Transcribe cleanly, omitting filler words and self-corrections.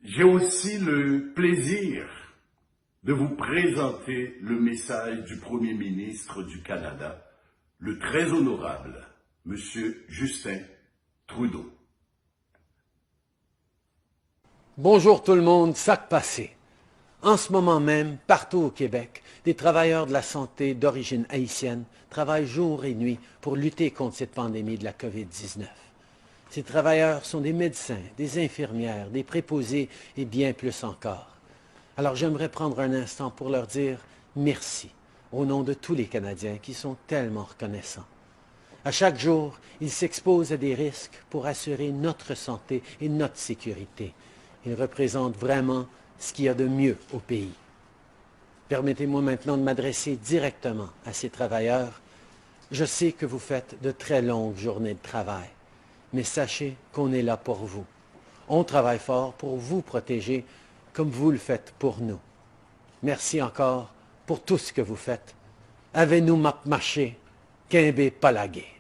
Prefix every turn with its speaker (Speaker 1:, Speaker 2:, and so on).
Speaker 1: J'ai aussi le plaisir de vous présenter le message du Premier ministre du Canada, le très honorable M. Justin Trudeau.
Speaker 2: Bonjour tout le monde, sac passé. En ce moment même, partout au Québec, des travailleurs de la santé d'origine haïtienne travaillent jour et nuit pour lutter contre cette pandémie de la COVID-19. Ces travailleurs sont des médecins, des infirmières, des préposés et bien plus encore. Alors j'aimerais prendre un instant pour leur dire merci au nom de tous les Canadiens qui sont tellement reconnaissants. À chaque jour, ils s'exposent à des risques pour assurer notre santé et notre sécurité. Ils représentent vraiment ce qu'il y a de mieux au pays. Permettez-moi maintenant de m'adresser directement à ces travailleurs. Je sais que vous faites de très longues journées de travail, mais sachez qu'on est là pour vous. On travaille fort pour vous protéger comme vous le faites pour nous. Merci encore pour tout ce que vous faites. Avez-nous marché, Quimbe Palagé.